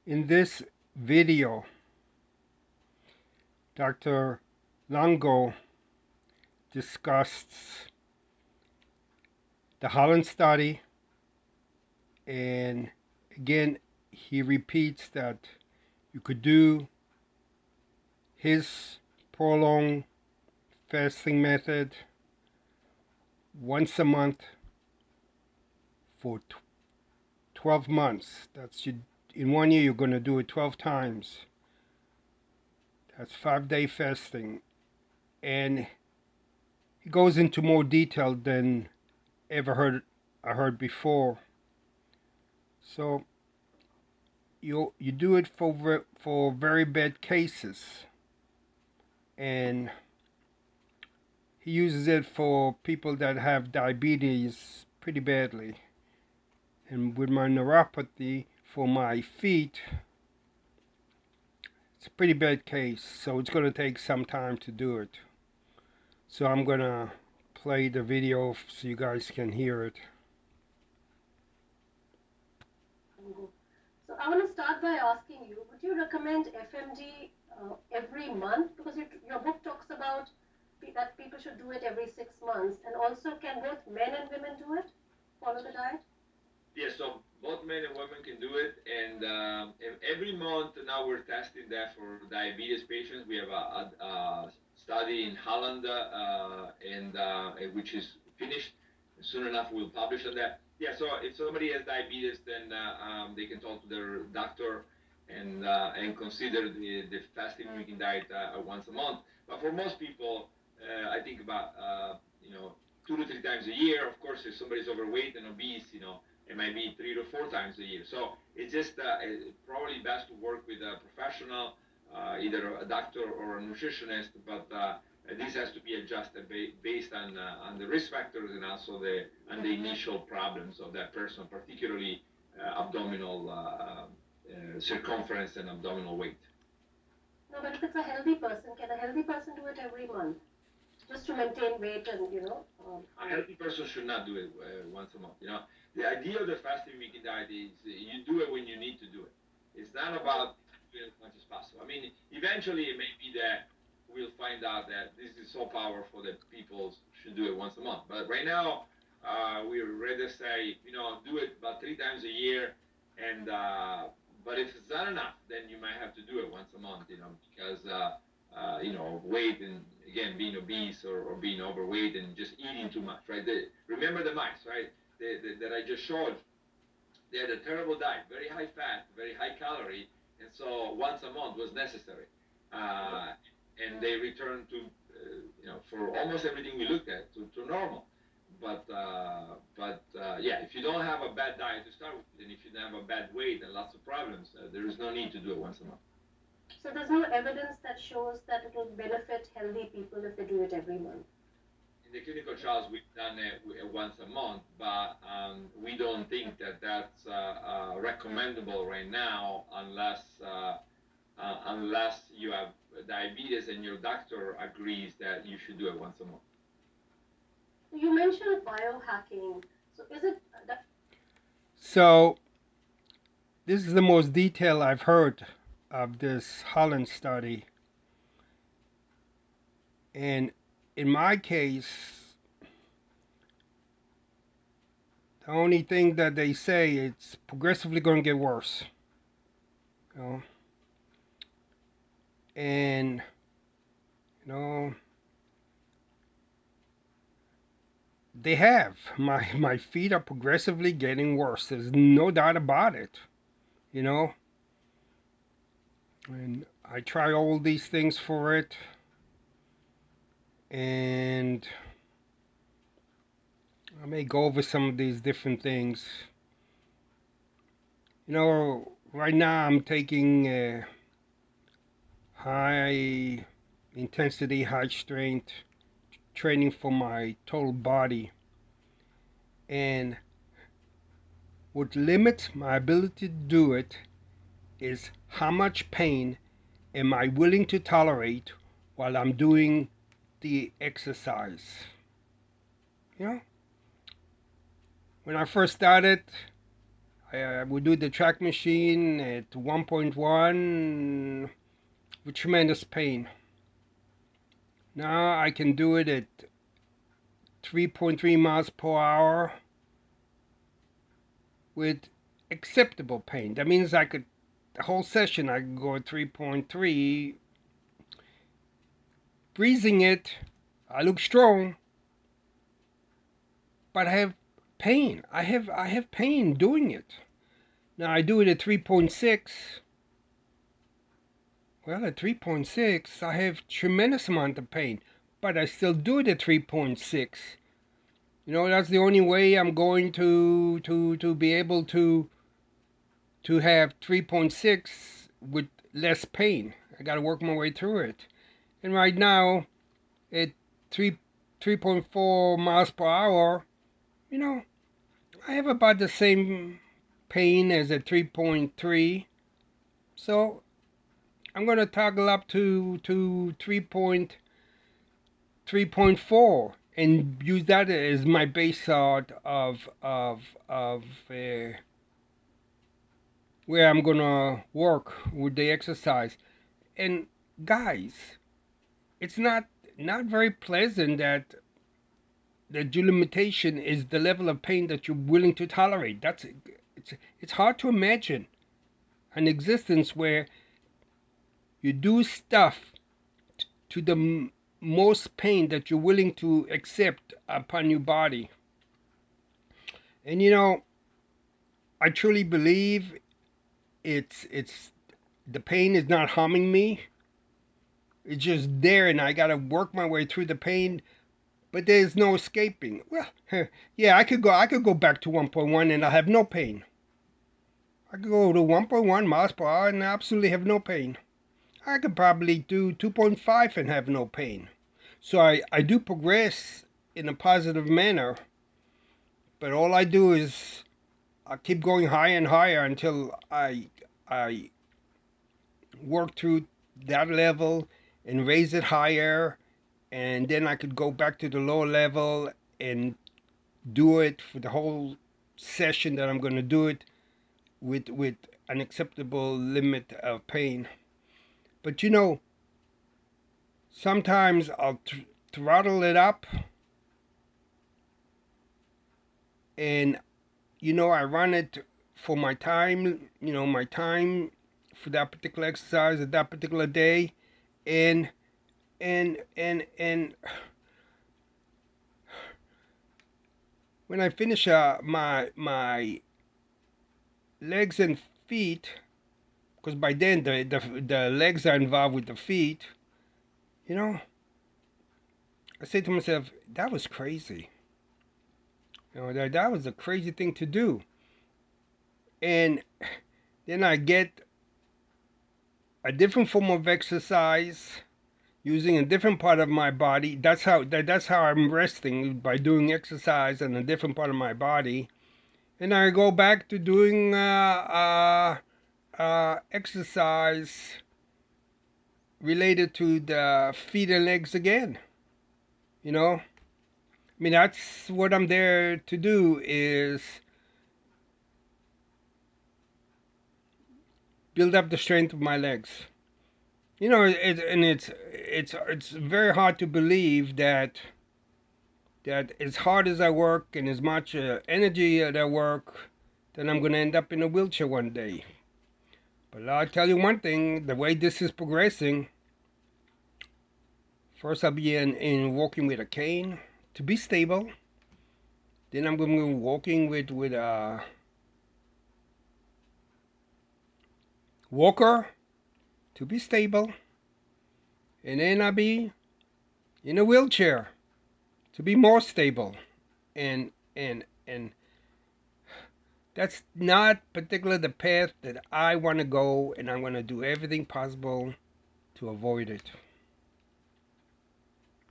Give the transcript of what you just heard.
In this video, Dr. Longo discussed the Holland study, and again, he repeats that you could do his prolonged fasting method once a month for 12 months. That's in 1 year, you're going to do it 12 times. That's 5-day fasting. And he goes into more detail than I heard before. So you do it for very bad cases, and he uses it for people that have diabetes pretty badly. And with my neuropathy for my feet, it's a pretty bad case, so it's going to take some time to do it. So I'm going to play the video so you guys can hear it. So I want to start by asking you, would you recommend FMD every month? Because your book talks about that people should do it every 6 months. And also, can both men and women do it? Follow the diet? Yeah, so both men and women can do it, and every month now we're testing that for diabetes patients. We have a study in Holland, which is finished. Soon enough, we'll publish on that. Yeah, so if somebody has diabetes, then they can talk to their doctor and consider the fasting mimicking diet once a month. But for most people, I think about 2 to 3 times a year. Of course, if somebody's overweight and obese, it might be 3 to 4 times a year. So it's just probably best to work with a professional, either a doctor or a nutritionist. But this has to be adjusted based on the risk factors and also the initial problems of that person, particularly abdominal circumference and abdominal weight. No, but if it's a healthy person, can a healthy person do it every month? Just to maintain weight and, a healthy person should not do it once a month. The idea of the fasting weekend diet is you do it when you need to do it. It's not about doing as much as possible. I mean, eventually it may be that we'll find out that this is so powerful that people should do it once a month. But right now, we're ready to say, do it about 3 times a year. And but if it's not enough, then you might have to do it once a month, because weight and again being obese or being overweight and just eating too much, right? Remember the mice, right? That I just showed. They had a terrible diet, very high fat, very high calorie, and so once a month was necessary. And they returned to, for almost everything we looked at, to normal. But yeah, if you don't have a bad diet to start with, and if you don't have a bad weight and lots of problems, there is no need to do it once a month. So there's no evidence that shows that it will benefit healthy people if they do it every month. In the clinical trials, we've done it once a month, but we don't think that that's recommendable right now unless you have diabetes and your doctor agrees that you should do it once a month. You mentioned biohacking. So is it that? So this is the most detail I've heard of this Holland study. And in my case, the only thing that they say, it's progressively going to get worse. And they have. My feet are progressively getting worse. There's no doubt about it. And I try all these things for it, and I may go over some of these different things. Right now I'm taking high intensity, high strength training for my total body. And what limits my ability to do it is how much pain am I willing to tolerate while I'm doing the exercise. When I first started, I would do the track machine at 1.1 with tremendous pain. Now I can do it at 3.3 miles per hour with acceptable pain. That means I could, the whole session, I could go at 3.3. Breathing it, I look strong, but I have pain. I have pain doing it. Now I do it at 3.6. Well, at 3.6, I have tremendous amount of pain, but I still do it at 3.6. You know, that's the only way I'm going to be able to have 3.6 with less pain. I got to work my way through it. And right now, at 3.4 miles per hour, you know, I have about the same pain as at 3.3. So I'm going to toggle up to 3.4 and use that as my base sort of where I'm going to work with the exercise. And guys, it's not very pleasant that your limitation is the level of pain that you're willing to tolerate. It's hard to imagine an existence where you do stuff to the most pain that you're willing to accept upon your body. And you know, I truly believe it's the pain is not harming me. It's just there, and I gotta work my way through the pain. But there's no escaping. Well, yeah, I could go back to 1.1 and I have no pain. I could go to 1.1 miles per hour and absolutely have no pain. I could probably do 2.5 and have no pain. So I do progress in a positive manner, but all I do is I keep going higher and higher until I work through that level and raise it higher, and then I could go back to the lower level and do it for the whole session that I'm going to do it with an acceptable limit of pain. But you know, sometimes I'll throttle it up, and you know, I run it for my time, you know, my time for that particular exercise at that particular day, and and when I finish my legs and feet, because by then the legs are involved with the feet, you know, I say to myself, that was crazy. You know, that was a crazy thing to do. And then I get a different form of exercise using a different part of my body. That's how I'm resting, by doing exercise in a different part of my body. And I go back to doing exercise related to the feet and legs again. You know, I mean, that's what I'm there to do, is build up the strength of my legs. You know, it's very hard to believe that as hard as I work and as much energy that I work, then I'm going to end up in a wheelchair one day. But I'll tell you one thing, the way this is progressing, first I'll be in walking with a cane to be stable. Then I'm going to be walking with a walker to be stable. And then I'll be in a wheelchair to be more stable. And that's not particularly the path that I want to go, and I'm going to do everything possible to avoid it.